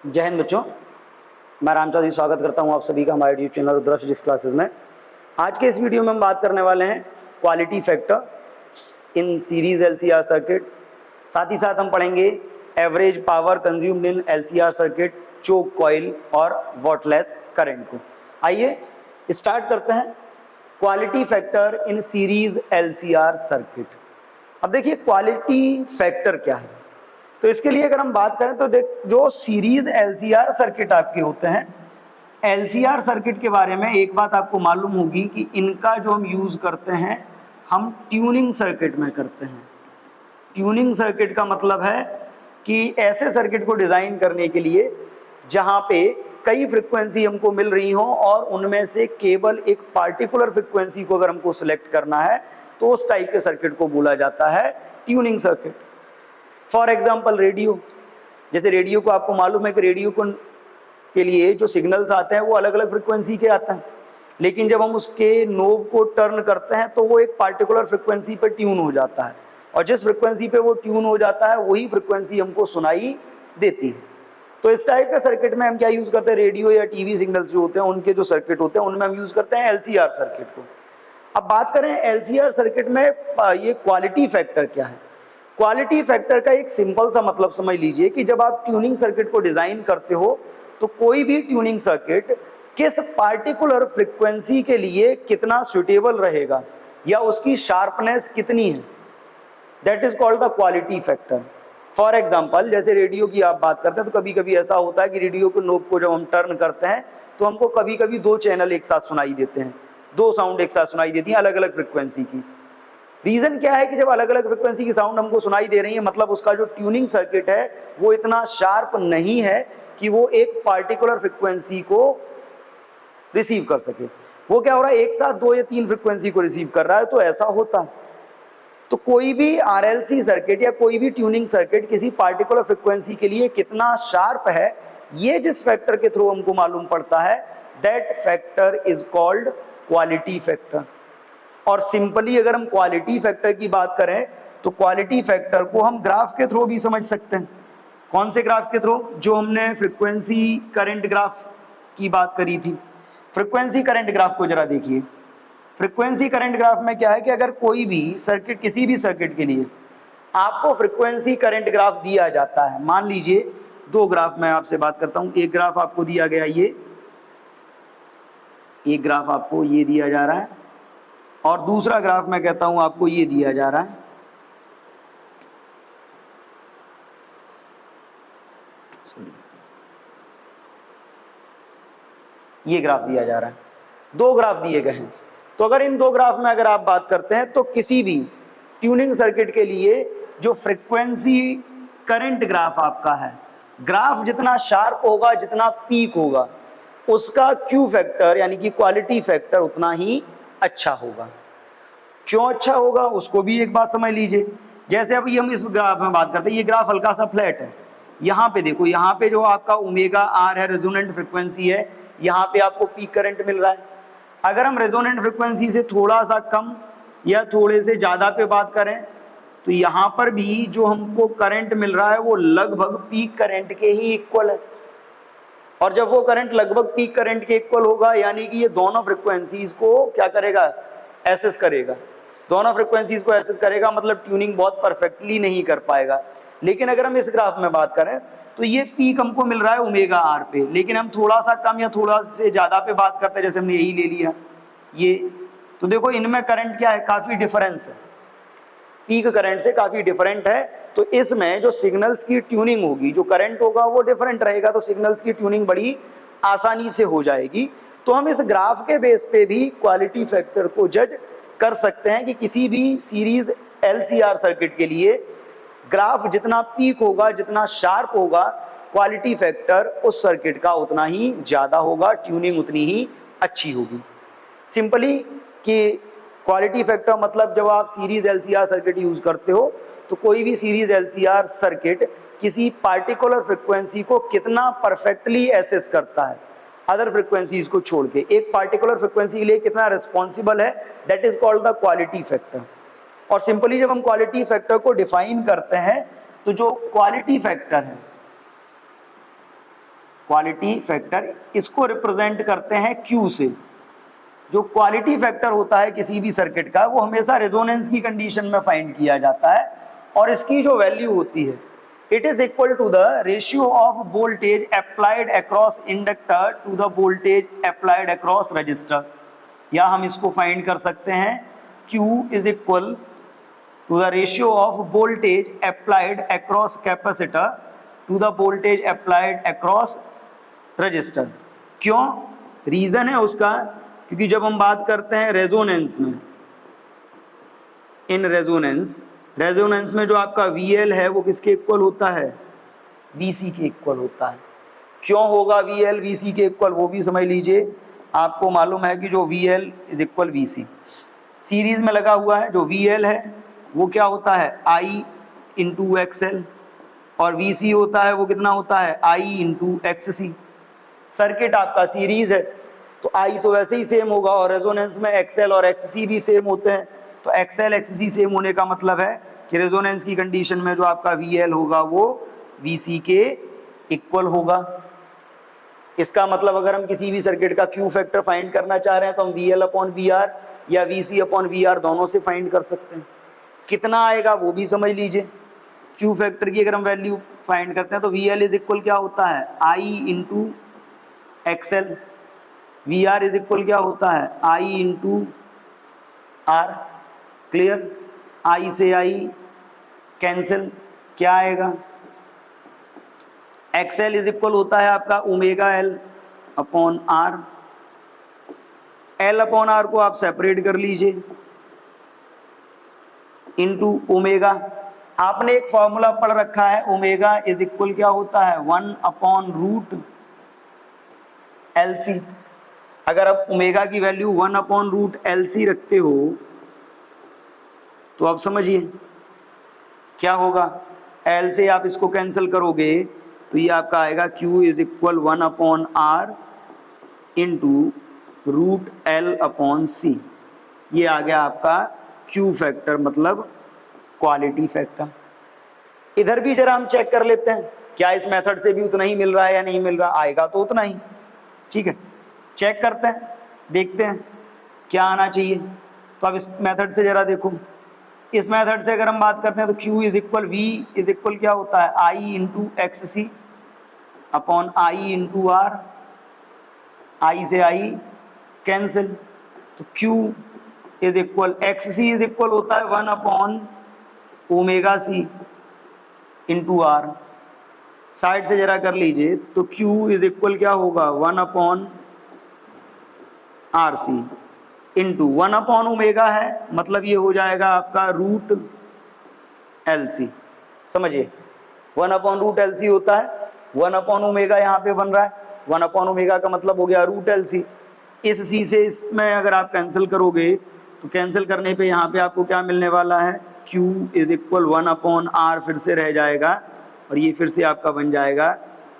जय हिंद बच्चों, मैं रामचौधरी स्वागत करता हूं आप सभी का हमारे YouTube channel Rudra physics classes में। आज के इस वीडियो में हम बात करने वाले हैं quality factor in series LCR circuit. साथ ही साथ हम पढ़ेंगे average power consumed in LCR circuit, choke coil और वॉटलेस करंट को। आइए स्टार्ट करते हैं quality factor in series LCR circuit. अब देखिए क्वालिटी फैक्टर क्या है। तो इसके लिए अगर हम बात करें तो देख, जो सीरीज एलसीआर सर्किट आपके होते हैं, एलसीआर सर्किट के बारे में एक बात आपको मालूम होगी कि इनका जो हम यूज करते हैं हम ट्यूनिंग सर्किट में करते हैं। ट्यूनिंग सर्किट का मतलब है कि ऐसे सर्किट को डिजाइन करने के लिए जहां पे कई फ्रीक्वेंसी हमको मिल रही हो और उनमें से केवल एक पार्टिकुलर फ्रीक्वेंसी को अगर हमको सिलेक्ट करना है तो उस टाइप के सर्किट को बोला जाता है tuning circuit. For example radio, जैसे रेडियो को आपको मालूम है कि रेडियो को के लिए जो सिग्नल्स आते हैं वो अलग अलग फ्रिक्वेंसी के आते हैं, लेकिन जब हम उसके नोब को टर्न करते हैं तो वो एक पार्टिकुलर फ्रिक्वेंसी पर ट्यून हो जाता है और जिस फ्रिक्वेंसी पे वो ट्यून हो जाता है वही फ्रिक्वेंसी हमको सुनाई देती है। तो इस टाइप के सर्किट में हम क्या यूज करते हैं, रेडियो या टीवी सिग्नल्स जो होते हैं उनके जो सर्किट होते हैं उनमें हम यूज करते हैं एलसीआर सर्किट को। अब बात करें एलसीआर सर्किट में ये क्वालिटी फैक्टर क्या है। क्वालिटी फैक्टर का एक सिंपल सा मतलब समझ लीजिए कि जब आप ट्यूनिंग सर्किट को डिजाइन करते हो तो कोई भी ट्यूनिंग सर्किट किस पार्टिकुलर फ्रीक्वेंसी के लिए कितना सुटेबल रहेगा या उसकी शार्पनेस कितनी है, that is called the quality factor. For example जैसे रेडियो की आप बात करते हैं तो कभी कभी ऐसा होता है कि रेडियो को नोब को जब हम टर्न करते हैं तो हमको कभी कभी दो चैनल एक साथ सुनाई देते हैं, दो साउंड एक साथ सुनाई देती हैं अलग अलग फ्रिक्वेंसी की। रीजन क्या है कि जब अलग अलग फ्रिक्वेंसी की साउंड हमको सुनाई दे रही है मतलब उसका जो ट्यूनिंग सर्किट है वो इतना शार्प नहीं है कि वो एक पार्टिकुलर फ्रिक्वेंसी को रिसीव कर सके। वो क्या हो रहा है, एक साथ दो या तीन फ्रिक्वेंसी को रिसीव कर रहा है। तो ऐसा होता है तो कोई भी आरएलसी सर्किट या कोई भी ट्यूनिंग सर्किट किसी पार्टिकुलर फ्रिक्वेंसी के लिए कितना शार्प है ये जिस फैक्टर के थ्रू हमको मालूम पड़ता है, that factor is called quality factor. और सिंपली अगर हम क्वालिटी फैक्टर की बात करें तो क्वालिटी फैक्टर को हम ग्राफ के थ्रू भी समझ सकते हैं। कौन से ग्राफ के थ्रू, जो हमने फ्रीक्वेंसी करंट ग्राफ की बात करी थी। फ्रीक्वेंसी करंट ग्राफ को जरा देखिए। फ्रीक्वेंसी करंट ग्राफ में क्या है कि अगर कोई भी सर्किट, किसी भी सर्किट के लिए आपको फ्रीक्वेंसी करंट ग्राफ दिया जाता है, मान लीजिए दो ग्राफ मैं आपसे बात करता हूं। एक ग्राफ आपको दिया गया ये, एक ग्राफ आपको ये दिया जा रहा है और दूसरा ग्राफ मैं कहता हूं आपको ये दिया जा रहा है। ये ग्राफ दिया जा रहा है, दो ग्राफ दिए गए हैं। तो अगर इन दो ग्राफ में अगर आप बात करते हैं तो किसी भी ट्यूनिंग सर्किट के लिए जो फ्रीक्वेंसी करंट ग्राफ आपका है, ग्राफ जितना शार्प होगा, जितना पीक होगा, उसका क्यू फैक्टर यानी कि क्वालिटी फैक्टर उतना ही अच्छा होगा। क्यों अच्छा होगा उसको भी एक बात समझ लीजिए। जैसे अभी हम इस ग्राफ में बात करते हैं, ये ग्राफ हल्का सा फ्लैट है। यहाँ पे देखो, यहाँ पे जो आपका ओमेगा आर है, रेजोनेंट फ्रिक्वेंसी है, यहाँ पे आपको पीक करंट मिल रहा है। अगर हम रेजोनेंट फ्रिक्वेंसी से थोड़ा सा कम या थोड़े से ज्यादा पे बात करें तो यहाँ पर भी जो हमको करंट मिल रहा है वो लगभग पीक करंट के ही इक्वल है। और जब वो करंट लगभग पीक करंट के इक्वल होगा यानी कि ये दोनों फ्रिक्वेंसीज को क्या करेगा, एसेस करेगा। दोनों फ्रिक्वेंसीज को एसेस करेगा मतलब ट्यूनिंग बहुत परफेक्टली नहीं कर पाएगा। लेकिन अगर हम इस ग्राफ में बात करें तो ये पीक हमको मिल रहा है ओमेगा आर पे, लेकिन हम थोड़ा सा कम या थोड़ा से ज्यादा पे बात करते हैं, जैसे हमने यही ले लिया ये, तो देखो इनमें करंट क्या है, काफी डिफरेंस है, पीक करंट से काफी डिफरेंट है। तो इसमें जो सिग्नल्स की ट्यूनिंग होगी, जो करंट होगा वो डिफरेंट रहेगा, तो सिग्नल्स की ट्यूनिंग बड़ी आसानी से हो जाएगी। तो हम इस ग्राफ के बेस पे भी क्वालिटी फैक्टर को जज कर सकते हैं कि किसी भी सीरीज एलसीआर सर्किट के लिए ग्राफ जितना पीक होगा, जितना शार्प होगा, क्वालिटी फैक्टर उस सर्किट का उतना ही ज्यादा होगा, ट्यूनिंग उतनी ही अच्छी होगी। सिंपली कि क्वालिटी फैक्टर मतलब जब आप सीरीज एलसीआर सर्किट यूज करते हो तो कोई भी सीरीज एलसीआर सर्किट किसी पार्टिकुलर फ्रीक्वेंसी को कितना परफेक्टली एसेस करता है अदर फ्रीक्वेंसीज को छोड़ के, एक पार्टिकुलर फ्रीक्वेंसी के लिए कितना रिस्पॉन्सिबल है, that is called the quality factor. और सिंपली जब हम क्वालिटी फैक्टर को डिफाइन करते हैं तो जो क्वालिटी फैक्टर है क्वालिटी फैक्टर, इसको रिप्रेजेंट करते हैं Q से। जो क्वालिटी फैक्टर होता है किसी भी सर्किट का वो हमेशा रेजोनेंस की कंडीशन में फाइंड किया जाता है, और इसकी जो वैल्यू होती है it is equal to the ratio of voltage applied across inductor to the voltage applied across resistor. या हम इसको फाइंड कर सकते हैं Q is equal to the ratio of voltage applied across capacitor to the voltage applied across resistor. क्यों? Reason है उसका, क्योंकि जब हम बात करते हैं रेजोनेंस में, इन रेजोनेंस में जो आपका VL है वो किसके इक्वल होता है? VC के इक्वल होता है। क्यों होगा VL VC के इक्वल, वो भी समझ लीजिए। आपको मालूम है कि जो VL is equal VC series में लगा हुआ है, जो VL है वो क्या होता है? I इंटू XL, और VC होता है वो कितना होता है? I into XC। सर्किट आपका सीरीज है तो I तो वैसे ही सेम होगा, और रेजोनेंस में XL और XC भी सेम होते हैं, तो XL XC सेम होने का मतलब है कि रेजोनेंस की कंडीशन में जो आपका VL होगा वो VC के इक्वल होगा। इसका मतलब अगर हम किसी भी सर्किट का Q फैक्टर फाइंड करना चाह रहे हैं तो हम VL अपॉन VR या VC अपॉन VR दोनों से फाइंड कर सकते हैं। कितना आएगा वो भी समझ लीजिए। Q फैक्टर की अगर हम वैल्यू फाइंड करते हैं तो VL इज इक्वल क्या होता है? I into XL। VR is equal क्या होता है? I into R। Clear? I से I कैंसिल, क्या आएगा? XL इज इक्वल होता है आपका omega L upon R। L upon R को आप सेपरेट कर लीजिए, इंटू ओमेगा। आपने एक फॉर्मूला पढ़ रखा है, ओमेगा इज इक्वल क्या होता है? 1 अपॉन रूट LC। अगर आप ओमेगा की वैल्यू 1 अपॉन रूट LC रखते हो तो आप समझिए क्या होगा। L से आप इसको कैंसिल करोगे तो ये आपका आएगा Q is equal 1 upon R into root L upon C। ये आ गया आपका Q फैक्टर, मतलब क्वालिटी फैक्टर। इधर भी जरा हम चेक कर लेते हैं, क्या इस मेथड से भी उतना ही मिल रहा है या नहीं मिल रहा? आएगा तो उतना ही, ठीक है। चेक करते हैं, देखते हैं क्या आना चाहिए। तो अब इस मेथड से जरा देखो, इस मेथड से अगर हम बात करते हैं तो Q is equal V is equal क्या होता है? I into XC upon I into R। I से I कैंसिल, तो Q is equal XC is equal होता है 1 upon omega C into R। Side से जरा कर लीजिए तो Q इज इक्वल क्या होगा? 1 upon RC into 1 upon omega है, मतलब ये हो जाएगा आपका रूट LC। समझिए 1 अपॉन रूट LC होता है, 1 अपॉन ओमेगा यहाँ पे बन रहा है, 1 अपॉन ओमेगा का मतलब हो गया रूट LC। इस C से इसमें अगर आप कैंसिल करोगे तो कैंसिल करने पे यहाँ पे आपको क्या मिलने वाला है? Q is equal 1 upon R फिर से रह जाएगा, और ये फिर से आपका बन जाएगा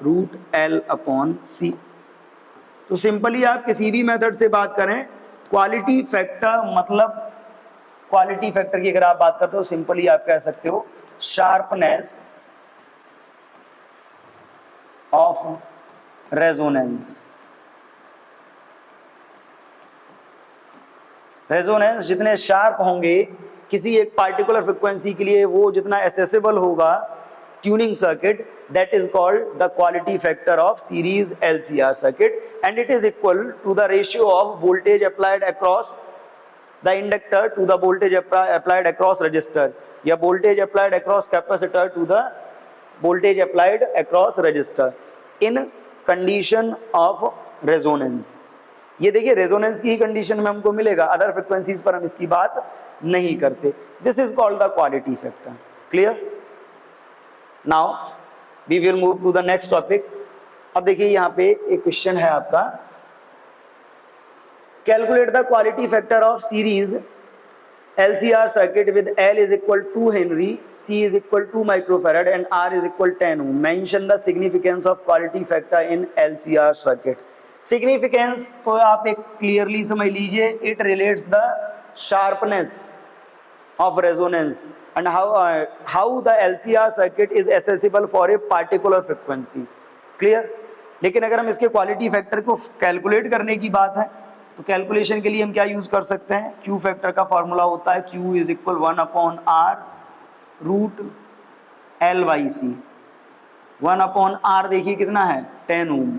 रूट L अपॉन C। तो सिंपली आप किसी भी मेथड से बात करें, क्वालिटी फैक्टर मतलब क्वालिटी फैक्टर की अगर आप बात करते हो सिंपली आप कह सकते हो शार्पनेस ऑफ रेजोनेंस। रेजोनेंस जितने शार्प होंगे किसी एक पार्टिकुलर फ्रिक्वेंसी के लिए, वो जितना एसेसिबल होगा tuning circuit, that is called the quality factor of series LCR circuit, and it is equal to the ratio of voltage applied across the inductor to the voltage applied across resistor, या voltage applied across capacitor to the voltage applied across resistor in condition of resonance। ये देखिए resonance की ही condition में हमको मिलेगा, other frequencies पर हम इसकी बात नहीं करते। This is called the quality factor. Clear? Now we will move to the next topic. अब देखिए यहाँ पे एक क्वेश्चन है आपका, calculate the quality factor of series LCR circuit with L is equal to 2 Henry, C is equal to microfarad and R is equal 10 ohm. Mention the significance of quality factor in LCR circuit. Significance तो आप एक clearly समझ लीजिए, it relates the sharpness of resonance and how the LCR circuit is accessible for a particular frequency. Clear? लेकिन अगर हम इसके quality factor को कैलकुलेट करने की बात है तो कैलकुलेशन के लिए हम क्या यूज़ कर सकते हैं, क्यू फैक्टर का फॉर्मूला होता है Q is equal 1/r root L by C. 1/r देखिए कितना है 10 ओम,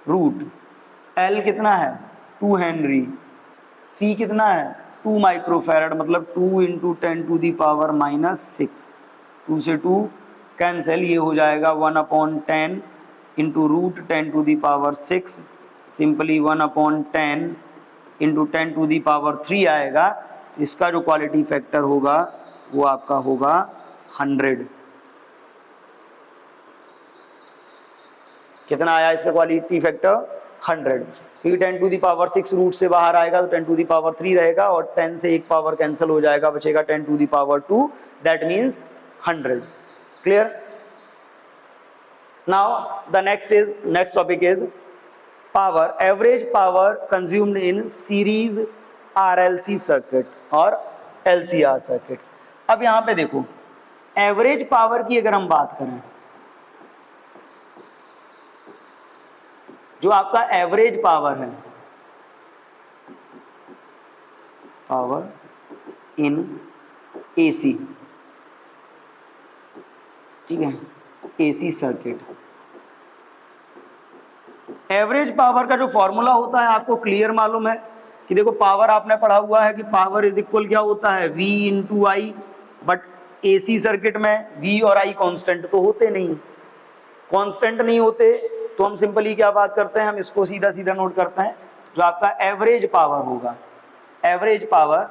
रूट L कितना है 2 हेनरी, C कितना है 2 माइक्रोफैरड मतलब 2 इंटू 10⁻⁻⁶। 2 से 2 कैंसिल, ये हो जाएगा 1/10 इंटू रूट 10⁻⁶, सिंपली 1/10 इंटू 10⁻³ आएगा। तो इसका जो क्वालिटी फैक्टर होगा वो आपका होगा 100। कितना आया इसका क्वालिटी फैक्टर 100, क्योंकि 10⁻6 रूट से बाहर आएगा तो 10⁻³ रहेगा और 10 से एक पावर कैंसिल हो जाएगा, बचेगा 10⁻², that means 100। Clear? Now the next topic is power, average power consumed in series RLC circuit और LCR सर्किट। अब यहां पे देखो एवरेज पावर की अगर हम बात करें, जो आपका एवरेज पावर है, पावर इन AC, ठीक है, AC सर्किट, एवरेज पावर का जो फॉर्मूला होता है आपको क्लियर मालूम है कि देखो पावर आपने पढ़ा हुआ है कि पावर इज इक्वल क्या होता है V into I, but AC circuit में V और I कांस्टेंट तो होते नहीं, कांस्टेंट नहीं होते तो हम सिंपली क्या बात करते हैं, हम इसको सीधा सीधा नोट करते हैं, जो आपका एवरेज पावर होगा, एवरेज पावर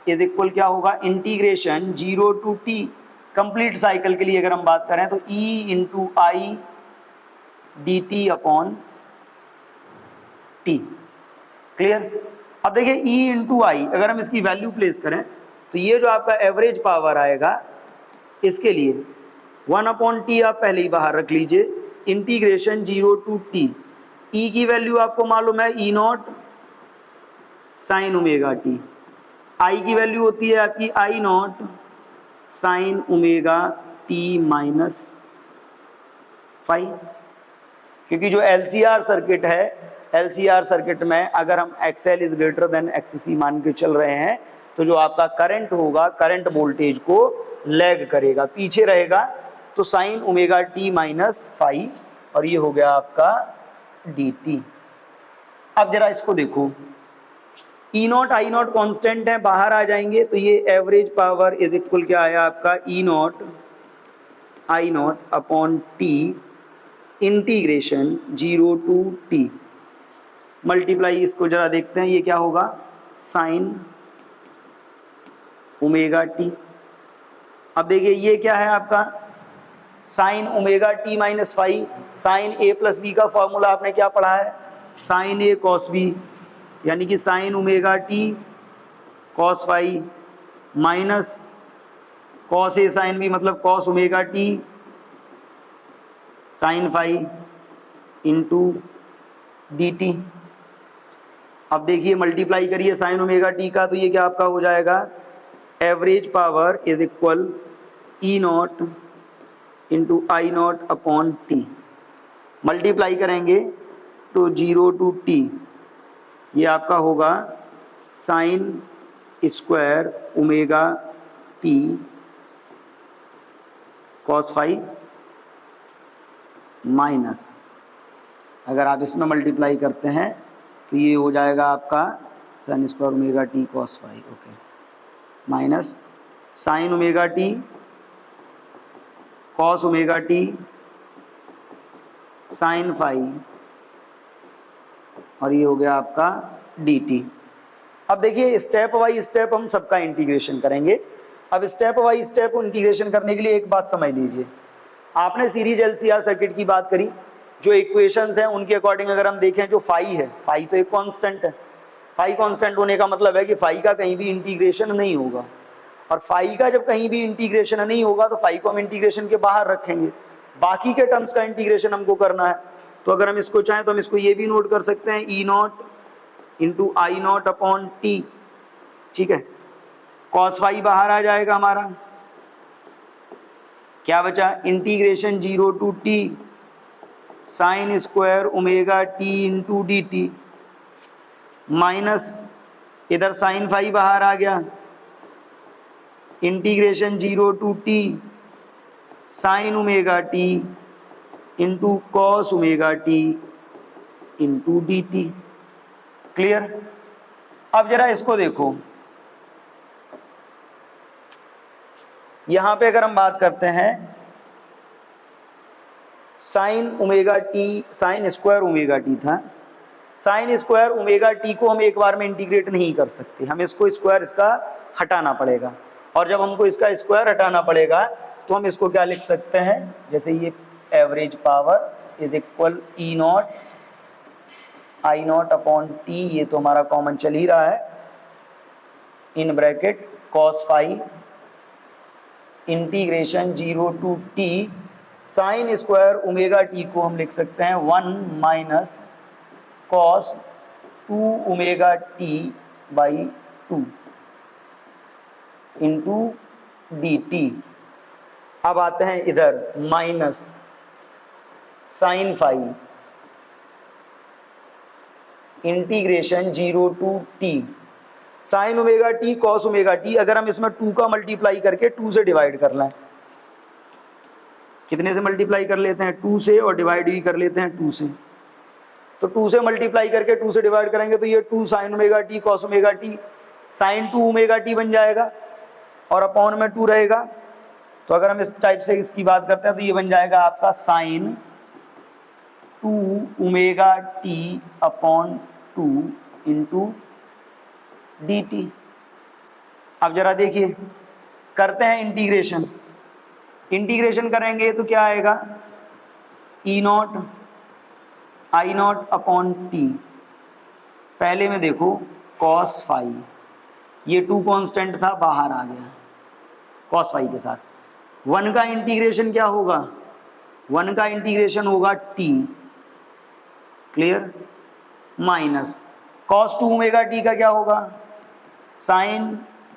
इज इक्वल क्या होगा, integration 0 to T complete cycle के लिए अगर हम बात करें तो E into I dt upon T। Clear? अब देखिए E इंटू आई अगर हम इसकी वैल्यू प्लेस करें तो ये जो आपका एवरेज पावर आएगा इसके लिए 1/T आप पहले ही बाहर रख लीजिए, इंटीग्रेशन 0 टू T, E की वैल्यू आपको मालूम है E0 sign omega T, I की वैल्यू होती है आपकी I0 sign omega T minus 5। क्योंकि जो LCR सर्किट है, LCR सर्किट में अगर हम XL is greater than XC मान के चल रहे हैं तो जो आपका करंट होगा, करंट वोल्टेज को लैग करेगा, पीछे रहेगा, तो साइन ओमेगा T माइनस 5 और ये हो गया आपका dt। अब जरा इसको देखो, E0 I0 कांस्टेंट है, बाहर आ जाएंगे तो ये एवरेज पावर इज इक्वल क्या आया आपका E0 I0 upon T integration 0 to T multiply, इसको जरा देखते हैं ये क्या होगा, साइन ओमेगा T। अब देखिए ये क्या है आपका sine omega T minus 5, sine A plus B का फॉर्मूला आपने क्या पढ़ा है, साइन A कॉस B, यानी कि sine omega T cos 5 minus cos A sine B मतलब cos omega T sine 5 into dt। अब देखिए मल्टीप्लाई करिए साइन ओमेगा T का तो ये क्या आपका हो जाएगा, average power is equal E0 into I0 upon T, multiply करेंगे तो 0 टू T ये आपका होगा sign square omega T cos 5 minus, अगर आप इसमें मल्टीप्लाई करते हैं तो ये हो जाएगा आपका sine square omega T cos 5, okay, minus sine omega T cos omega T sine 5 और ये हो गया आपका dt। अब देखिए स्टेप बाई स्टेप हम सबका इंटीग्रेशन करेंगे। अब स्टेप बाई स्टेप इंटीग्रेशन करने के लिए एक बात समझ लीजिए, आपने सीरीज LCR सर्किट की बात करी, जो इक्वेशंस हैं उनके अकॉर्डिंग अगर हम देखें, जो फाई है, फाई तो एक कांस्टेंट है, फाई कांस्टेंट होने का मतलब है कि फाई का कहीं भी इंटीग्रेशन नहीं होगा, और फाई का जब कहीं भी इंटीग्रेशन नहीं होगा तो फाई को हम इंटीग्रेशन के बाहर रखेंगे, बाकी के टर्म्स का इंटीग्रेशन हमको करना है। तो अगर हम इसको चाहें तो हम इसको ये भी नोट कर सकते हैं E0 into I0 upon T, ठीक है, कॉस 5 बाहर आ जाएगा हमारा, क्या बचा, integration 0 to T sine square omega T into D T minus इधर साइन फाई बाहर आ गया, integration 0 to T sine omega T into cos omega T into D T. Clear? अब जरा इसको देखो, यहां पे अगर हम बात करते हैं sign omega T, sine square omega T था, साइन स्क्वायर ओमेगा टी को हम एक बार में इंटीग्रेट नहीं कर सकते, हमें इसको स्क्वायर इसका हटाना पड़ेगा, और जब हमको इसका स्क्वायर हटाना पड़ेगा तो हम इसको क्या लिख सकते हैं, जैसे ये average power is equal E naught I naught upon T, ये तो हमारा कॉमन चल ही रहा है, in bracket cos phi integration 0 to T sine square omega T को हम लिख सकते हैं 1 minus cos 2 omega T by 2 into D T. अब आते हैं इधर minus sine phi integration 0 to T sine omega T cos omega T, अगर हम इसमें 2 का मल्टीप्लाई करके 2 से डिवाइड कर लें, कितने से मल्टीप्लाई कर लेते हैं 2 से, और डिवाइड भी कर लेते हैं 2 से, तो 2 से मल्टीप्लाई करके 2 से डिवाइड करेंगे तो ये 2 sine omega T cos omega T sine 2 omega T बन जाएगा, और अपॉन में 2 रहेगा, तो अगर हम इस टाइप से इसकी बात करते हैं तो ये बन जाएगा आपका sine 2 omega T upon 2 into D T. अब जरा देखिए, करते हैं इंटीग्रेशन, इंटीग्रेशन करेंगे तो क्या आएगा, E naught I naught upon T, पहले में देखो कॉस फाई, ये 2 कांस्टेंट था बाहर आ गया कॉस फाई के साथ, 1 का इंटीग्रेशन क्या होगा, 1 का इंटीग्रेशन होगा T, clear, minus cos 2 omega T का क्या होगा, साइन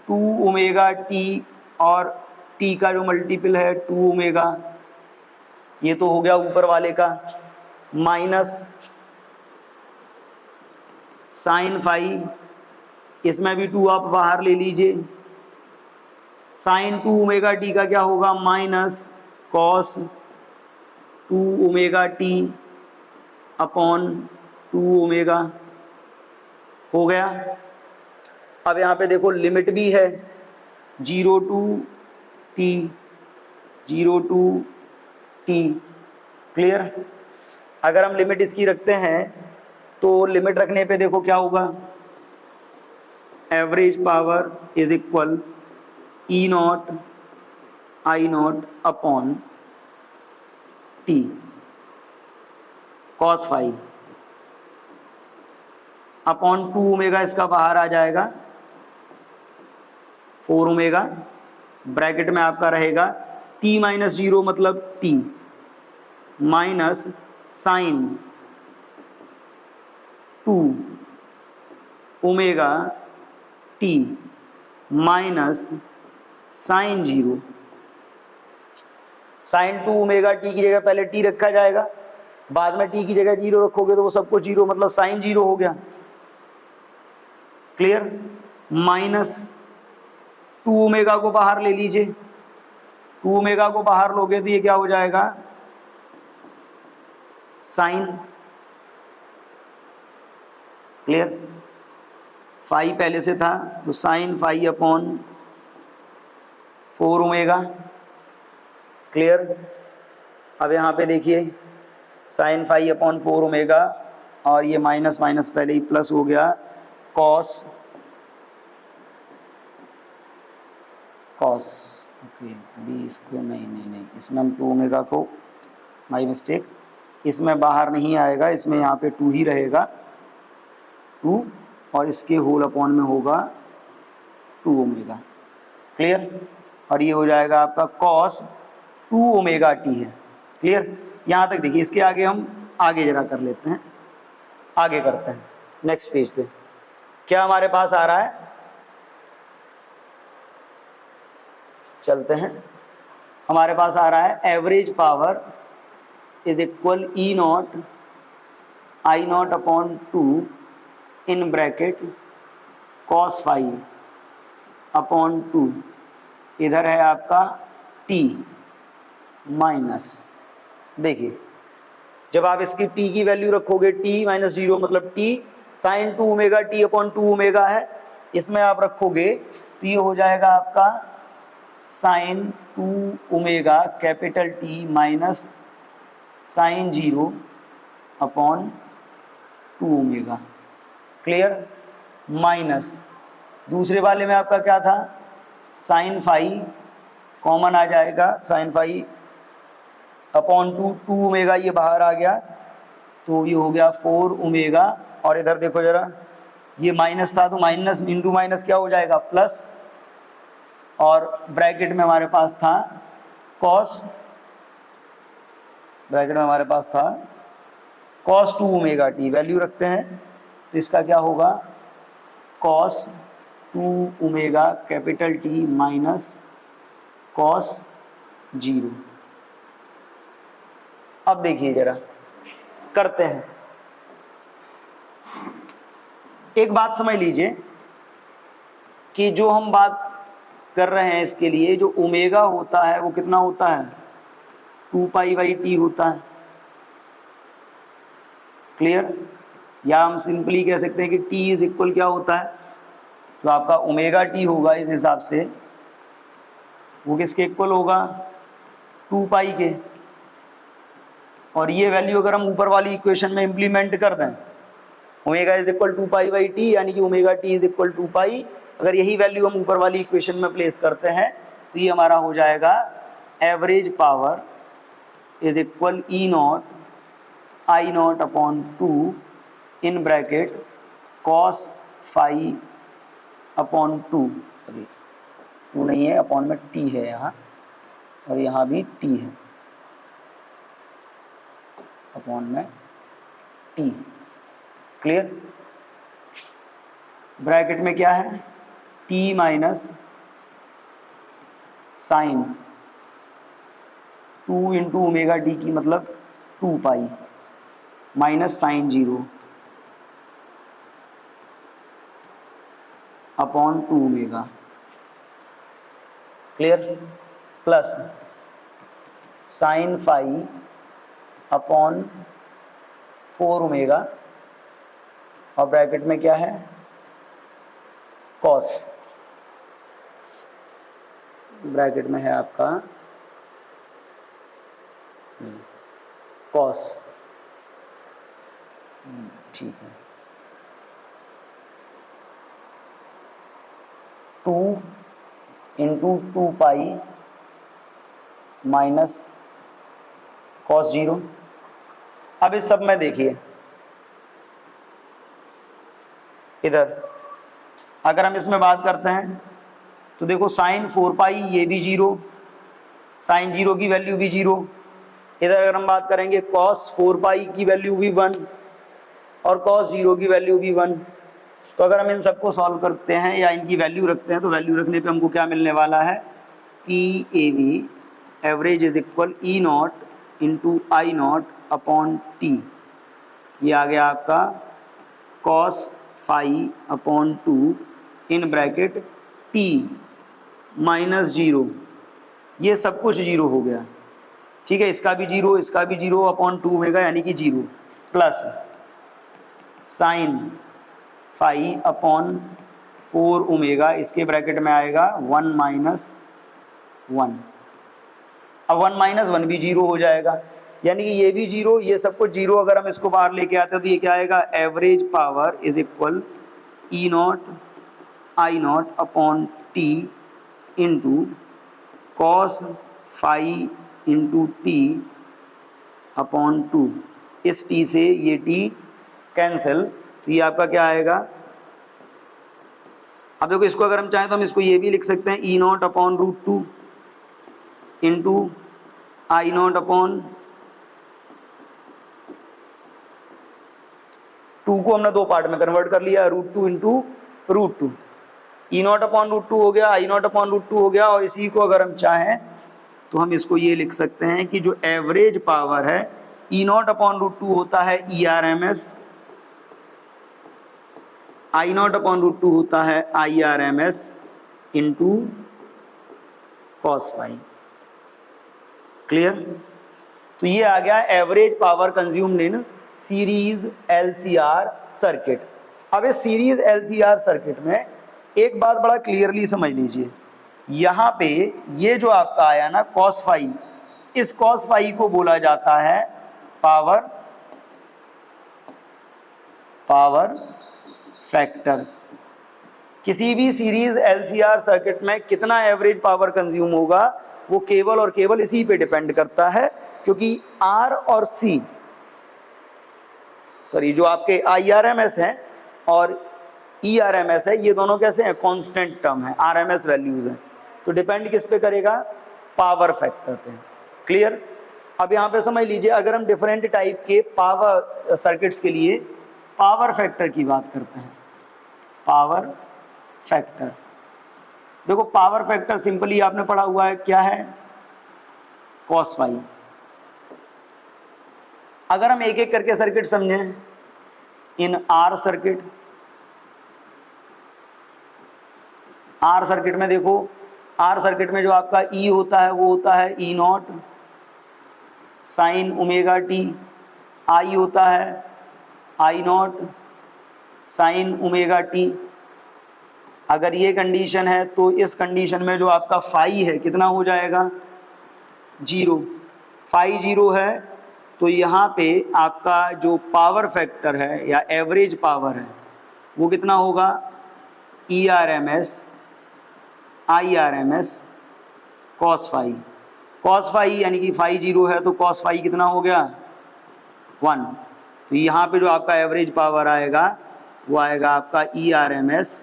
2 ओमेगा टी, और टी का जो मल्टीपल है 2 ओमेगा, ये तो हो गया ऊपर वाले का, माइनस साइन फाई, इसमें भी 2 आप बाहर ले लीजिए, साइन 2 ओमेगा टी का क्या होगा, minus cos 2 omega T upon 2 omega, हो गया। अब यहाँ पे देखो लिमिट भी है 0 to T 0 to T, clear. अगर हम लिमिट इसकी रखते हैं तो लिमिट रखने पे देखो क्या होगा, average power is equal E naught I naught upon T cos phi upon 2 omega, इसका बाहर आ जाएगा 4 ओमेगा, ब्रैकेट में आपका रहेगा t माइनस 0 मतलब t minus sine 2 omega t minus sine 0, sine 2 omega t की जगह पहले t रखा जाएगा, बाद में t की जगह 0 रखोगे तो वो सबको 0 मतलब साइन 0 हो गया, क्लियर, माइनस 2 ओमेगा को बाहर ले लीजिए, 2 ओमेगा को बाहर लोगे तो ये क्या हो जाएगा, साइन, क्लियर, फाई पहले से था तो sine phi upon 4 omega, clear. अब यहाँ पे देखिए साइन फाई अपॉन 4 ओमेगा, और ये माइनस माइनस पहले ही प्लस हो गया, कॉस कॉस, ओके अभी इसको नहीं, इसमें हम 2 ओमेगा को, माई मिस्टेक, इसमें बाहर नहीं आएगा, इसमें यहाँ पे 2 ही रहेगा, 2, और इसके होल अपॉन में होगा 2 ओमेगा, क्लियर, और ये हो जाएगा आपका कॉस 2 ओमेगा टी है, क्लियर। यहाँ तक देखिए, इसके आगे हम आगे जरा कर लेते हैं, आगे करते हैं नेक्स्ट पेज पे, क्या हमारे पास आ रहा है, चलते हैं, हमारे पास आ रहा है average power is equal E naught I naught upon 2 in bracket cos phi upon 2, इधर है आपका t माइनस, देखिए जब आप इसकी t की वैल्यू रखोगे t माइनस 0 मतलब t sine 2 omega t upon 2 omega है, इसमें आप रखोगे तो ये हो जाएगा आपका sine 2 omega capital T minus sine 0 upon 2 omega. Clear? Minus दूसरे वाले में आपका क्या था, साइन फाई कॉमन आ जाएगा, साइन फाई अपॉन 2 ओमेगा ये बाहर आ गया तो ये हो गया 4 ओमेगा, और इधर देखो जरा ये माइनस था तो माइनस इंटू माइनस क्या हो जाएगा प्लस, और ब्रैकेट में हमारे पास था कॉस, ब्रैकेट में हमारे पास था कॉस 2 ओमेगा टी, वैल्यू रखते हैं तो इसका क्या होगा cos 2 omega capital T minus cos 0। अब देखिए जरा करते हैं, एक बात समझ लीजिए कि जो हम बात कर रहे हैं इसके लिए जो ओमेगा होता है वो कितना होता है 2 पाई बाई टी होता है। क्लियर? या हम सिंपली कह सकते हैं कि t इज इक्वल क्या होता है, तो आपका ओमेगा टी होगा इस हिसाब से वो किसके इक्वल होगा 2 पाई के, और ये वैल्यू अगर हम ऊपर वाली इक्वेशन में इंप्लीमेंट कर दें omega is equal 2 pi by T यानी कि ओमेगा टी इज इक्वल 2 पाई, अगर यही वैल्यू हम ऊपर वाली इक्वेशन में प्लेस करते हैं तो ये हमारा हो जाएगा average power is equal E naught I naught upon 2 in bracket cos phi upon 2, अभी 2 नहीं है अपॉन में t है यहाँ, और यहाँ भी t है अपॉन में t। क्लियर? ब्रैकेट में क्या है t minus sine 2 into omega T की मतलब 2 pi minus sine 0 upon 2 omega. Clear? Plus sine phi upon 4 omega, और ब्रैकेट में क्या है कॉस, ब्रैकेट में है आपका कॉस, ठीक है 2 इंटू 2 पाई माइनस कॉस 0। अब इस सब में देखिए इधर अगर हम इसमें बात करते हैं तो देखो साइन 4 पाई ये भी 0, साइन 0 की वैल्यू भी 0, इधर अगर हम बात करेंगे कॉस 4 पाई की वैल्यू भी 1 और कॉस 0 की वैल्यू भी 1। तो अगर हम इन सबको सॉल्व करते हैं या इनकी वैल्यू रखते हैं तो वैल्यू रखने पे हमको क्या मिलने वाला है P A V average is equal E naught into I naught upon T, ये आ गया आपका cos phi upon 2 in bracket T minus 0, ये सब कुछ 0 हो गया। ठीक है, इसका भी 0 इसका भी 0 अपॉन 2 ओमेगा यानी कि 0 plus sine phi upon 4 omega, इसके ब्रैकेट में आएगा 1 माइनस 1, अब 1 माइनस 1 भी 0 हो जाएगा यानी कि ये भी 0 ये सब कुछ 0। अगर हम इसको बाहर लेके आते हैं तो ये क्या आएगा average power is equal E naught I naught upon T into cos phi into T upon 2, इस t से ये t कैंसिल, तो ये आपका क्या आएगा, अब देखो इसको अगर हम चाहें तो हम इसको ये भी लिख सकते हैं E naught upon root 2 into I naught upon 2 को हमने 2 पार्ट में कन्वर्ट कर लिया, root 2 into root 2, E naught upon root 2 हो गया, आई नॉट अपॉन रूट 2 हो गया, और इसी को अगर हम चाहें तो हम इसको ये लिख सकते हैं कि जो एवरेज पावर है E naught upon root two होता है E R M S, I naught upon root two होता है I R M S into cos phi. Clear? तो ये आ गया average power consumed in series LCR circuit. अब इस सीरीज एलसीआर सर्किट में एक बात बड़ा क्लियरली समझ लीजिए, यहाँ पे ये जो आपका आया ना कॉस फाई, इस कॉस फाई को बोला जाता है पावर फैक्टर। किसी भी सीरीज एलसीआर सर्किट में कितना एवरेज पावर कंज्यूम होगा वो केवल और केवल इसी पे डिपेंड करता है, क्योंकि आर और सी जो आपके IRMS हैं और ERMS है, ये दोनों कैसे हैं? कांस्टेंट टर्म है, RMS वैल्यूज हैं। तो डिपेंड किस पे करेगा? पावर फैक्टर पे। क्लियर? अब यहाँ पे समझ लीजिए, अगर हम डिफरेंट टाइप के पावर सर्किट्स के लिए पावर फैक्टर की बात करते हैं, पावर फैक्टर, देखो पावर फैक्टर सिंपली आपने पढ़ा हुआ है, क्या है? Cos phi. अगर हम एक एक करके सर्किट समझें, इन आर सर्किट में देखो, आर सर्किट में जो आपका ई होता है वो होता है E naught sine omega T, आई होता है I naught sine omega T. अगर ये कंडीशन है तो इस कंडीशन में जो आपका फाई है कितना हो जाएगा? 0। फाई 0 है तो यहाँ पे आपका जो पावर फैक्टर है या एवरेज पावर है वो कितना होगा? ERMS IRMS cos phi. Cos phi यानी कि फाई 0 है तो कॉस फाई कितना हो गया? 1। तो यहाँ पे जो आपका एवरेज पावर आएगा वो आएगा आपका ERMS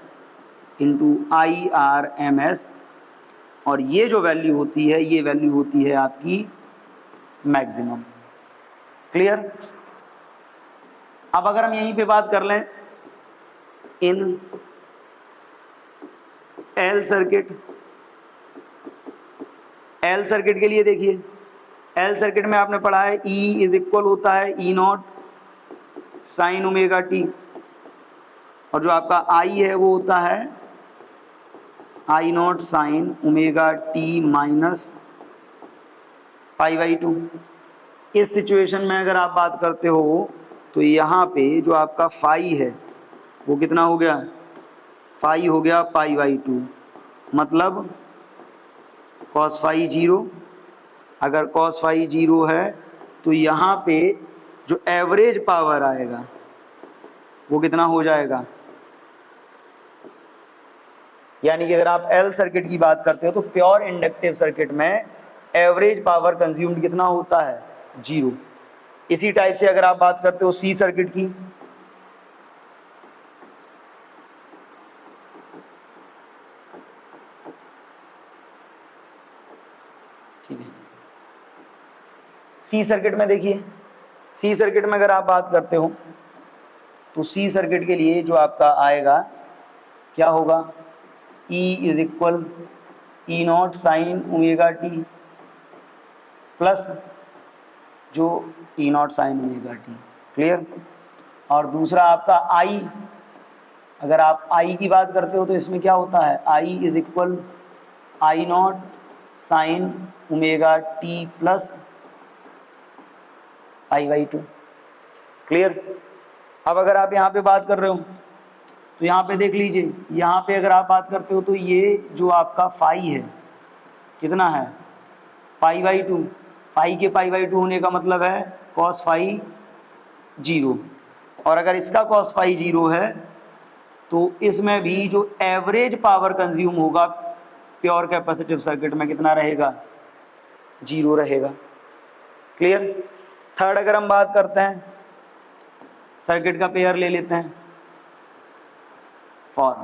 इंटू IRMS, और ये जो वैल्यू होती है ये वैल्यू होती है आपकी मैक्सिमम। क्लियर? अब अगर हम यहीं पे बात कर लें in L circuit, L circuit के लिए देखिए, एल सर्किट में आपने पढ़ा है E इज इक्वल होता है E naught sine omega T, और जो आपका I है वो होता है I naught sine omega T minus π/2। इस सिचुएशन में अगर आप बात करते हो तो यहाँ पे जो आपका फाई है वो कितना हो गया? फाई हो गया π/2, मतलब कॉस फाई 0। अगर कॉस फाई 0 है तो यहाँ पे जो एवरेज पावर आएगा वो कितना हो जाएगा? यानी कि अगर आप एल सर्किट की बात करते हो तो प्योर इंडक्टिव सर्किट में एवरेज पावर कंज्यूम्ड कितना होता है? 0। इसी टाइप से अगर आप बात करते हो सी सर्किट की, ठीक है, सी सर्किट में देखिए, सी सर्किट में अगर आप बात करते हो तो सी सर्किट के लिए जो आपका आएगा क्या होगा? E is equal E naught sine omega T plus जो E naught sine omega T. Clear? और दूसरा आपका I, अगर आप I की बात करते हो तो इसमें क्या होता है? I is equal I naught sine omega T plus π/2। Clear? अब अगर आप यहाँ पे बात कर रहे हो तो यहाँ पे देख लीजिए, यहाँ पे अगर आप बात करते हो तो ये जो आपका फाई है कितना है? π/2। फाई के π/2 होने का मतलब है कॉस फाई 0, और अगर इसका कॉस फाई 0 है तो इसमें भी जो एवरेज पावर कंज्यूम होगा प्योर कैपेसिटिव सर्किट में कितना रहेगा? 0 रहेगा। क्लियर? थर्ड अगर हम बात करते हैं, सर्किट का पेयर ले लेते हैं for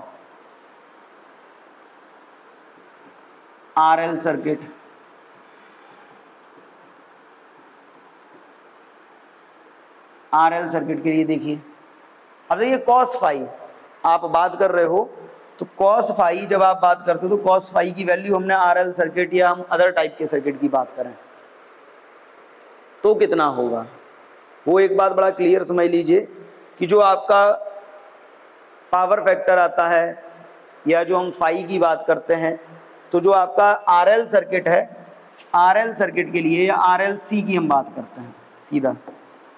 RL circuit. RL circuit के लिए देखिए, अब देखिए कॉस फाई आप बात कर रहे हो तो कॉस फाई जब आप बात करते हो तो कॉस फाई की वैल्यू हमने RL सर्किट या हम अदर टाइप के सर्किट की बात करें तो कितना होगा? वो एक बात बड़ा क्लियर समझ लीजिए कि जो आपका पावर फैक्टर आता है या जो हम फाई की बात करते हैं, तो जो आपका आरएल सर्किट है, आरएल सर्किट के लिए या आरएलसी की हम बात करते हैं, सीधा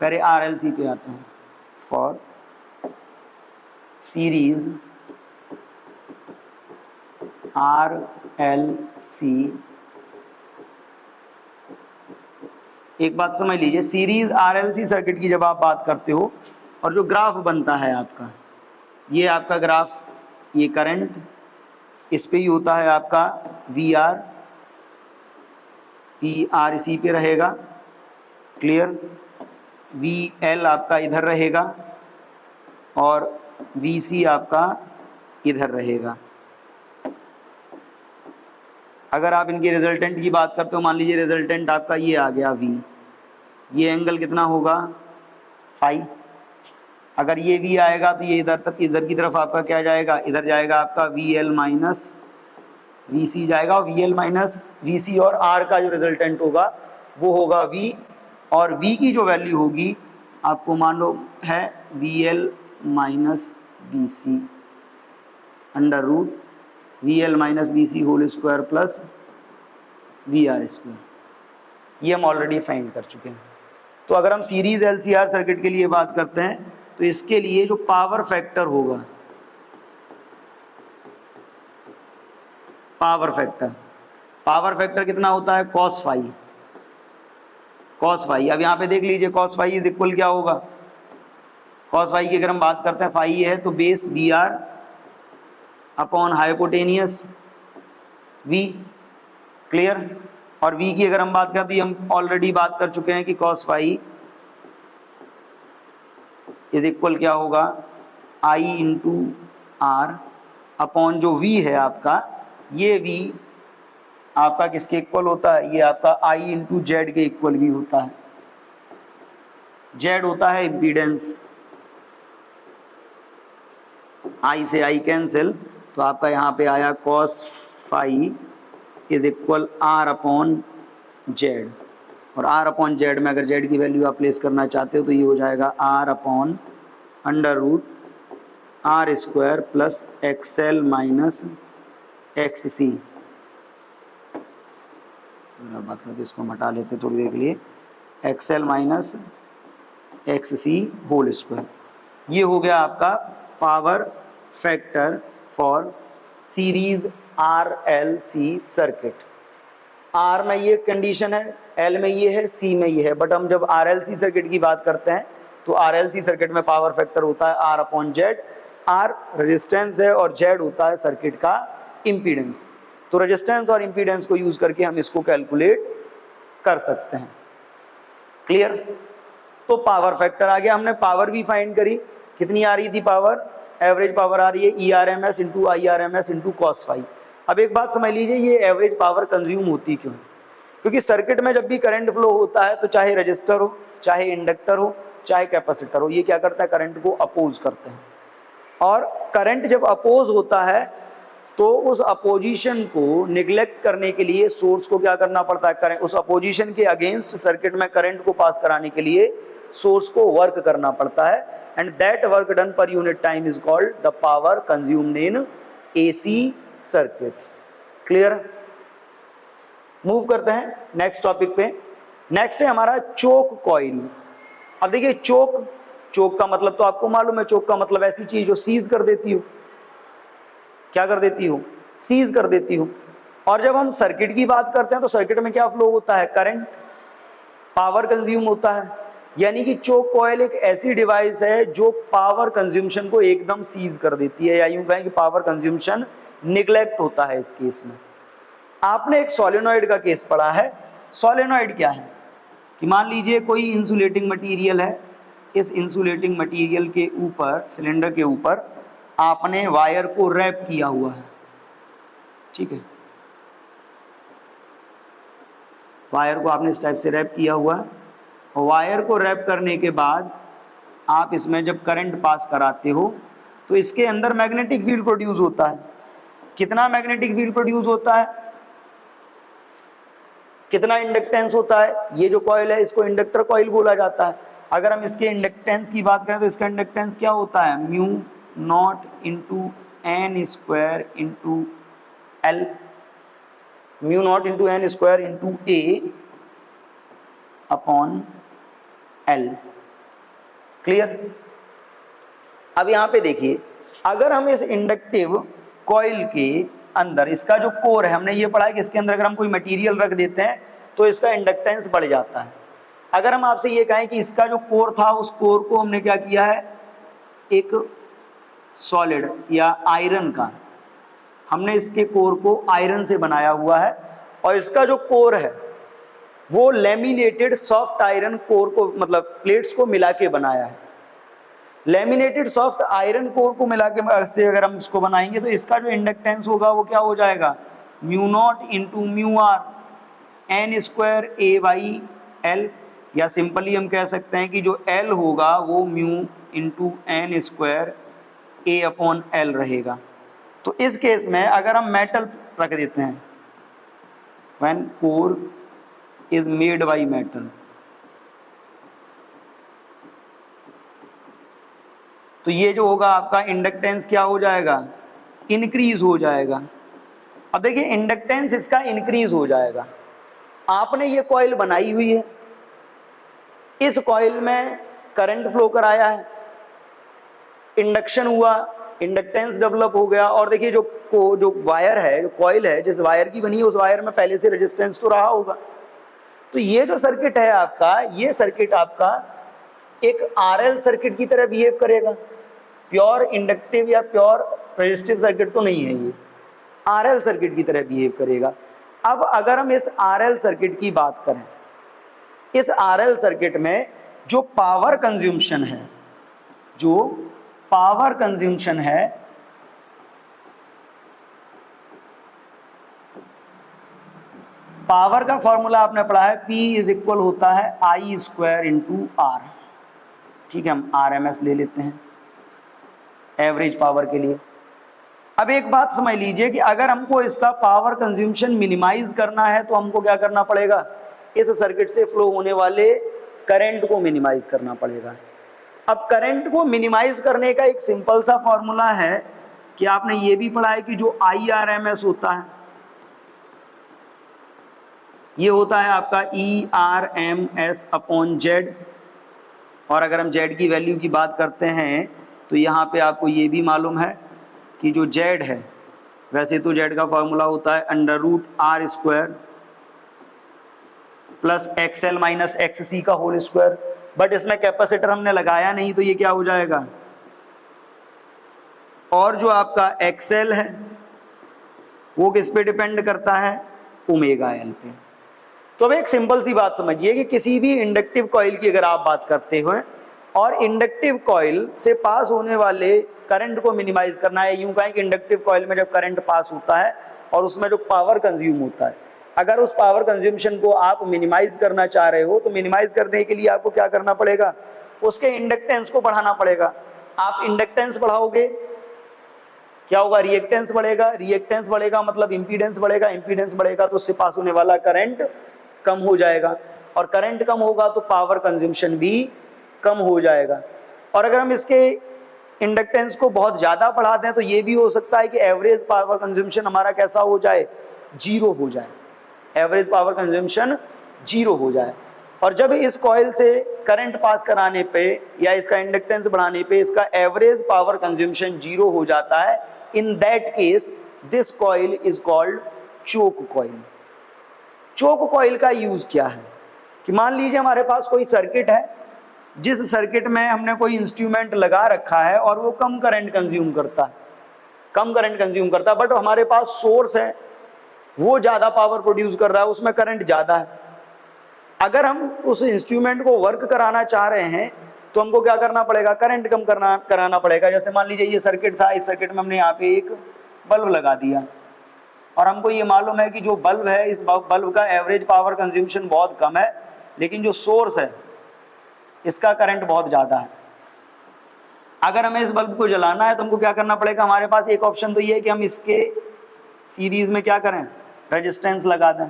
पहले आरएलसी पे आते हैं, फॉर सीरीज आरएलसी। एक बात समझ लीजिए, सीरीज आरएलसी सर्किट की जब आप बात करते हो और जो ग्राफ बनता है आपका, ये आपका ग्राफ, ये करंट, इस पे ही होता है आपका वी आर, पी आर इसी पे रहेगा, क्लियर। वी एल आपका इधर रहेगा और वी सी आपका इधर रहेगा। अगर आप इनके रिजल्टेंट की बात करते हो, मान लीजिए रिजल्टेंट आपका ये आ गया वी, ये एंगल कितना होगा फाई। अगर ये वी आएगा तो ये इधर तक, इधर की तरफ आपका क्या जाएगा, इधर जाएगा आपका वी एल माइनस वी सी जाएगा, और वी एल माइनस वी सी और आर का जो रिजल्टेंट होगा वो होगा वी, और वी की जो वैल्यू होगी आपको मान लो है V L minus V C under root V L minus V C whole square plus V R square. ये हम ऑलरेडी फाइंड कर चुके हैं। तो अगर हम सीरीज एलसीआर सर्किट के लिए बात करते हैं तो इसके लिए जो पावर फैक्टर होगा, पावर फैक्टर कितना होता है, कॉस फाई। अब यहाँ पे देख लीजिए कॉस फाई इज इक्वल क्या होगा, कॉस फाई की अगर हम बात करते हैं, फाई है तो base V R upon hypotenuse V, clear. और वी की अगर हम बात करें तो ये हम ऑलरेडी बात कर चुके हैं कि कॉस फाई इज इक्वल क्या होगा, आई इंटू आर अपॉन जो वी है आपका, ये वी आपका किसके इक्वल होता है, ये आपका आई इंटू जेड के इक्वल भी होता है। जेड होता है इम्पीडेंस, आई से आई कैंसिल, तो आपका यहाँ पे आया cos phi is equal R upon Z, और आर अपॉन जेड में अगर जेड की वैल्यू आप प्लेस करना चाहते हो तो ये हो जाएगा R upon under root R square plus XL minus X C. बात करते इसको हम हटा लेते थोड़ी देर के लिए, XL minus X C whole square. ये हो गया आपका power factor for series R L C circuit. R में ये कंडीशन है, एल में ये है, सी में ये है, बट हम जब आर एल सी सर्किट की बात करते हैं तो आर एल सी सर्किट में पावर फैक्टर होता है R upon Z. R resistance है और जेड होता है सर्किट का इम्पीडेंस। तो रेजिस्टेंस और इम्पीडेंस को यूज करके हम इसको कैलकुलेट कर सकते हैं, क्लियर। तो पावर फैक्टर आ गया, हमने पावर भी फाइंड करी, कितनी आ रही थी पावर, एवरेज पावर आ रही है E R M S into I R M S into cos phi. अब एक बात समझ लीजिए, ये एवरेज पावर कंज्यूम होती क्यों है, क्योंकि सर्किट में जब भी करंट फ्लो होता है तो चाहे रजिस्टर हो, चाहे इंडक्टर हो, चाहे कैपेसिटर हो, ये क्या करता है, करंट को अपोज करते हैं। और करंट जब अपोज होता है तो उस अपोजिशन को निगलेक्ट करने के लिए सोर्स को क्या करना पड़ता है, करंट उस अपोजिशन के अगेंस्ट सर्किट में करंट को पास कराने के लिए सोर्स को वर्क करना पड़ता है, and that work done per unit time is called the power consumed in AC circuit, clear. Move करते हैं नेक्स्ट टॉपिक पे। नेक्स्ट है हमारा चोक कॉइल। अब देखिए चोक का मतलब तो आपको मालूम है, चोक का मतलब ऐसी चीज जो सीज कर देती हो, क्या कर देती हो, सीज कर देती हो। और जब हम सर्किट की बात करते हैं तो सर्किट में क्या फ्लो होता है, करंट, पावर कंज्यूम होता है। यानी कि चोक कॉइल एक ऐसी डिवाइस है जो पावर कंज्यूमशन को एकदम सीज कर देती है, या यूं कहें कि पावर कंज्यूमशन निगलेक्ट होता है इस केस में। आपने एक सोलेनॉइड का केस पढ़ा है। सोलेनॉइड क्या है कि मान लीजिए कोई इंसुलेटिंग मटेरियल है, इस इंसुलेटिंग मटेरियल के ऊपर, सिलेंडर के ऊपर आपने वायर को रैप किया हुआ है, ठीक है, वायर को आपने इस टाइप से रैप किया हुआ है। और वायर को रैप करने के बाद आप इसमें जब करंट पास कराते हो तो इसके अंदर मैग्नेटिक फील्ड प्रोड्यूस होता है। कितना मैग्नेटिक फील्ड प्रोड्यूस होता है, कितना इंडक्टेंस होता है, ये जो कॉइल है इसको इंडक्टर कॉइल बोला जाता है। अगर हम इसके इंडक्टेंस की बात करें तो इसका इंडक्टेंस क्या होता है, mu naught into N square into L, mu naught into N square into A upon L. Clear. अब यहां पे देखिए, अगर हम इस इंडक्टिव कॉइल के अंदर इसका जो कोर है, हमने ये पढ़ा है कि इसके अंदर अगर हम कोई मटेरियल रख देते हैं तो इसका इंडक्टेंस बढ़ जाता है। अगर हम आपसे ये कहें कि इसका जो कोर था उस कोर को हमने क्या किया है, एक सॉलिड या आयरन का, हमने इसके कोर को आयरन से बनाया हुआ है और इसका जो कोर है वो लेमिनेटेड सॉफ्ट आयरन कोर को, मतलब प्लेट्स को मिला के बनाया है। लेमिनेटेड सॉफ्ट आयरन कोर को मिला के से अगर हम इसको बनाएंगे तो इसका जो इंडक्टेंस होगा वो क्या हो जाएगा, mu naught into mu R N square A by L, या सिंपली हम कह सकते हैं कि जो एल होगा वो mu into N square A upon L रहेगा। तो इस केस में अगर हम मेटल रख देते हैं, when core is made by metal, तो ये जो होगा आपका इंडक्टेंस क्या हो जाएगा, इंक्रीज हो जाएगा। अब देखिए इंडक्टेंस इसका इंक्रीज हो जाएगा। आपने ये कॉइल बनाई हुई है, इस कॉइल में करंट फ्लो कराया है, इंडक्शन हुआ, इंडक्टेंस डेवलप हो गया, और देखिए जो वायर है, जो कॉइल है, जिस वायर की बनी है उस वायर में पहले से रेजिस्टेंस तो रहा होगा। तो ये जो सर्किट है आपका, ये सर्किट आपका एक आरएल सर्किट की तरह बिहेव करेगा। प्योर इंडक्टिव या प्योर रेजिस्टिव सर्किट तो नहीं है, ये आरएल सर्किट की तरह बिहेव करेगा। अब अगर हम इस आरएल सर्किट की बात करें, इस आरएल सर्किट में जो पावर कंज्यूम्शन है, जो पावर कंज्यूम्शन है, पावर का फॉर्मूला आपने पढ़ा है, P इज इक्वल होता है आई स्क्वायर इंटू आर। ठीक है, हम RMS ले लेते हैं एवरेज पावर के लिए। अब एक बात समझ लीजिए कि अगर हमको इसका पावर कंज्यूम्शन मिनिमाइज करना है तो हमको क्या करना पड़ेगा, इस सर्किट से फ्लो होने वाले करंट को मिनिमाइज करना पड़ेगा। अब करंट को मिनिमाइज करने का एक सिंपल सा फॉर्मूला है कि आपने ये भी पढ़ा है कि जो IRMS होता है, ये होता है आपका ERMS अपॉन जेड। और अगर हम जेड की वैल्यू की बात करते हैं तो यहाँ पे आपको ये भी मालूम है कि जो जेड है, वैसे तो जेड का फॉर्मूला होता है under root R square plus XL minus XC का होल स्क्वायर, बट इसमें कैपेसिटर हमने लगाया नहीं तो ये क्या हो जाएगा, और जो आपका एक्सएल है वो किस पे डिपेंड करता है, ओमेगा एल पे। तो अब एक सिंपल सी बात समझिए कि किसी भी इंडक्टिव कॉइल की अगर आप बात करते हो और इंडक्टिव कॉइल से पास होने वाले करंट को मिनिमाइज करना है, यूं कहें कि इंडक्टिव कॉइल में जब करंट पास होता है और उसमें जो पावर कंज्यूम होता है, अगर उस पावर कंज्यूमशन को आप मिनिमाइज करना चाह रहे हो तो मिनिमाइज करने के लिए आपको क्या करना पड़ेगा, उसके इंडक्टेंस को बढ़ाना पड़ेगा। आप इंडक्टेंस बढ़ाओगे क्या होगा, रिएक्टेंस बढ़ेगा, रिएक्टेंस बढ़ेगा मतलब इंपीडेंस बढ़ेगा, इंपीडेंस बढ़ेगा तो उससे पास होने वाला करंट कम हो जाएगा, और करंट कम होगा तो पावर कंज्यूमशन भी कम हो जाएगा। और अगर हम इसके इंडक्टेंस को बहुत ज़्यादा बढ़ा दें तो ये भी हो सकता है कि एवरेज पावर कंज्यूमशन हमारा कैसा हो जाए, जीरो हो जाए, एवरेज पावर कंज्यूमशन जीरो हो जाए। और जब इस कॉइल से करंट पास कराने पे या इसका इंडक्टेंस बढ़ाने पे इसका एवरेज पावर कंज्यूमशन जीरो हो जाता है, in that case this coil is called choke coil. Choke coil का यूज क्या है कि मान लीजिए हमारे पास कोई सर्किट है, जिस सर्किट में हमने कोई इंस्ट्रूमेंट लगा रखा है और वो कम करंट कंज्यूम करता है, कम करंट कंज्यूम करता है, बट हमारे पास सोर्स है वो ज़्यादा पावर प्रोड्यूस कर रहा है, उसमें करंट ज़्यादा है। अगर हम उस इंस्ट्रूमेंट को वर्क कराना चाह रहे हैं तो हमको क्या करना पड़ेगा, करंट कम कराना पड़ेगा। जैसे मान लीजिए ये सर्किट था, इस सर्किट में हमने यहाँ पे एक बल्ब लगा दिया और हमको ये मालूम है कि जो बल्ब है, इस बल्ब का एवरेज पावर कंज्यूमशन बहुत कम है, लेकिन जो सोर्स है इसका करंट बहुत ज़्यादा है। अगर हमें इस बल्ब को जलाना है तो हमको क्या करना पड़ेगा, हमारे पास एक ऑप्शन तो ये है कि हम इसके सीरीज में क्या करें, रेजिस्टेंस लगा दें।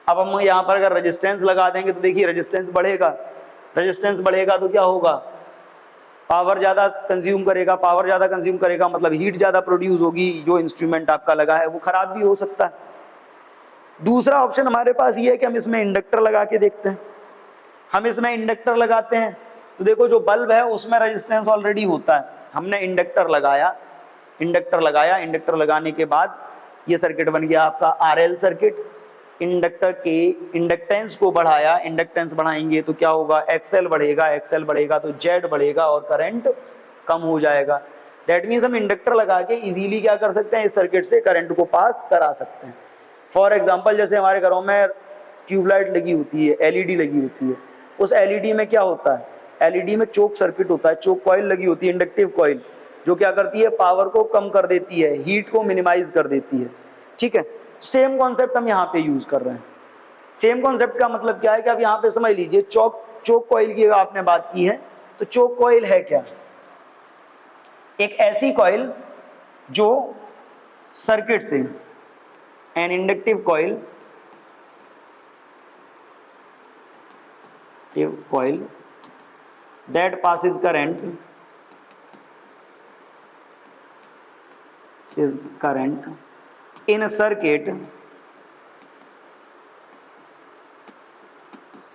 अब हम यहाँ पर अगर रेजिस्टेंस लगा देंगे तो देखिए रेजिस्टेंस बढ़ेगा, रेजिस्टेंस बढ़ेगा तो क्या होगा, पावर ज़्यादा कंज्यूम करेगा, पावर ज़्यादा कंज्यूम करेगा मतलब हीट ज़्यादा प्रोड्यूस होगी, जो इंस्ट्रूमेंट आपका लगा है वो खराब भी हो सकता है। दूसरा ऑप्शन हमारे पास ये है कि हम इसमें इंडक्टर लगा के देखते हैं। हम इसमें इंडक्टर लगाते हैं तो देखो जो बल्ब है उसमें रेजिस्टेंस ऑलरेडी होता है, हमने इंडक्टर लगाया, इंडक्टर लगाने के बाद ये सर्किट बन गया आपका आरएल सर्किट। इंडक्टर के इंडक्टेंस को बढ़ाया, इंडक्टेंस बढ़ाएंगे तो क्या होगा, एक्सएल बढ़ेगा तो जेड बढ़ेगा और करंट कम हो जाएगा। दैट मीन्स हम इंडक्टर लगा के इजीली क्या कर सकते हैं, इस सर्किट से करंट को पास करा सकते हैं। फॉर एग्जाम्पल जैसे हमारे घरों में ट्यूबलाइट लगी होती है, एलईडी लगी होती है, उस एलईडी में क्या होता है, एलईडी में चोक सर्किट होता है, चोक कॉइल लगी होती है, इंडक्टिव कॉइल, जो क्या करती है, पावर को कम कर देती है, हीट को मिनिमाइज कर देती है। ठीक है, सेम कॉन्सेप्ट हम यहाँ पे यूज कर रहे हैं। सेम कॉन्सेप्ट का मतलब क्या है कि आप यहाँ पे समझ लीजिए, चोक कॉइल की आपने बात की है, तो चोक कॉइल है क्या, एक ऐसी कॉइल जो सर्किट से, an inductive coil that passes current in a circuit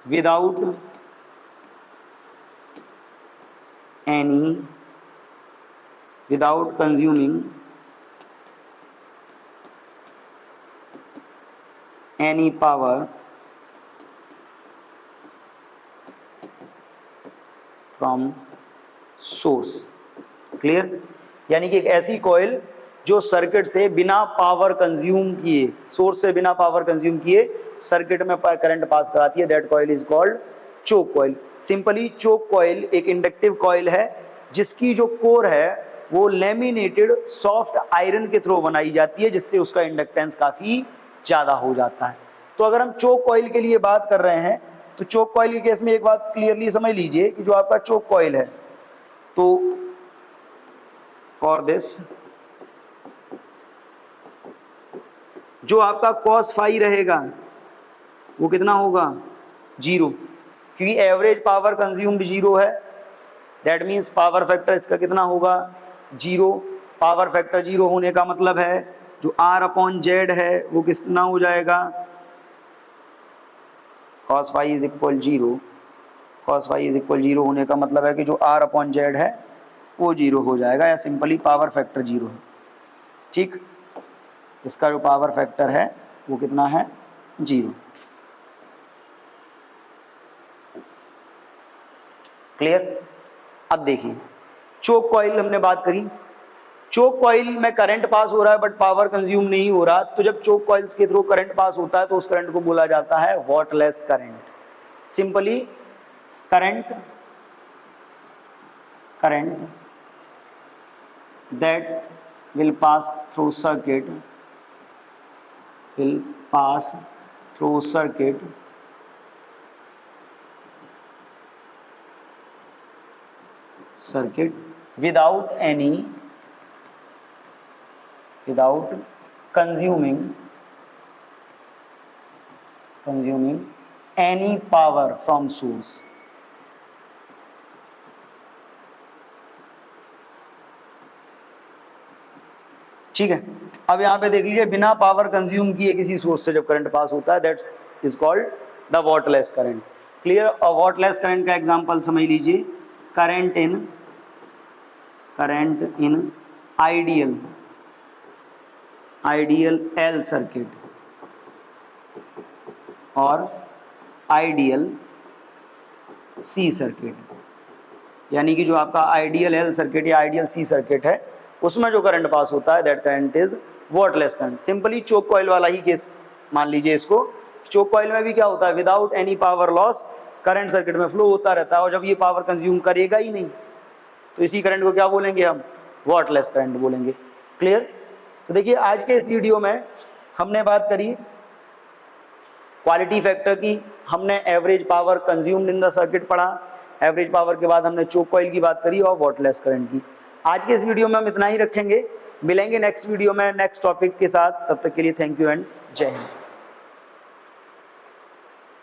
without consuming any power from source. Clear, यानी कि एक ऐसी कॉइल जो सर्किट से बिना पावर कंज्यूम किए, सोर्स से बिना पावर कंज्यूम किए सर्किट में करंट पास कराती है, that coil is called choke coil. Simply choke coil एक इंडक्टिव कॉइल है जिसकी जो कोर है वो लेमिनेटेड सॉफ्ट आयरन के थ्रू बनाई जाती है, जिससे उसका इंडक्टेंस काफी ज्यादा हो जाता है। तो अगर हम चोक कॉइल के लिए बात कर रहे हैं तो चोक कॉइल के केस में एक बात क्लियरली समझ लीजिए कि जो आपका चोक कॉइल है, तो फॉर दिस जो आपका कॉस फाई रहेगा वो कितना होगा, 0, क्योंकि एवरेज पावर कंज्यूम्ड 0 है। दैट मीन्स पावर फैक्टर इसका कितना होगा, 0। पावर फैक्टर 0 होने का मतलब है जो R/Z है वो कितना हो जाएगा, cos phi is equal 0। cos phi is equal 0 होने का मतलब है कि जो R/Z है वो 0 हो जाएगा, या सिंपली पावर फैक्टर 0 है। ठीक, इसका जो पावर फैक्टर है वो कितना है, 0। क्लियर। अब देखिए चोक कॉइल हमने बात करी, चोक कॉइल में करंट पास हो रहा है बट पावर कंज्यूम नहीं हो रहा, तो जब चोक कॉइल्स के थ्रू करंट पास होता है तो उस करंट को बोला जाता है wattless current. Simply current that will pass through circuit without consuming any power from source। ठीक है, अब यहाँ पे देख लीजिए, बिना पावर कंज्यूम किए किसी सोर्स से जब करंट पास होता है that is called the wattless current. Clear. और वॉटलेस करंट का एग्जांपल समझ लीजिए, current in ideal L circuit और आइडियल सी सर्किट, यानी कि जो आपका आइडियल एल सर्किट या आइडियल सी सर्किट है उसमें जो करंट पास होता है that current is wattless current. Simply choke coil वाला ही केस मान लीजिए इसको। चोक कॉइल में भी क्या होता है, without any power loss current circuit में फ्लो होता रहता है, और जब ये पावर कंज्यूम करेगा ही नहीं तो इसी करंट को क्या बोलेंगे हम, वॉटलेस करंट बोलेंगे। क्लियर। तो देखिए आज के इस वीडियो में हमने बात करी क्वालिटी फैक्टर की, हमने average power consumed in the circuit पढ़ा, एवरेज पावर के बाद हमने चोक कॉइल की बात करी और वॉटलेस करंट की। आज के इस वीडियो में हम इतना ही रखेंगे, मिलेंगे नेक्स्ट वीडियो में नेक्स्ट टॉपिक के साथ। तब तक के लिए थैंक यू एंड जय हिंद।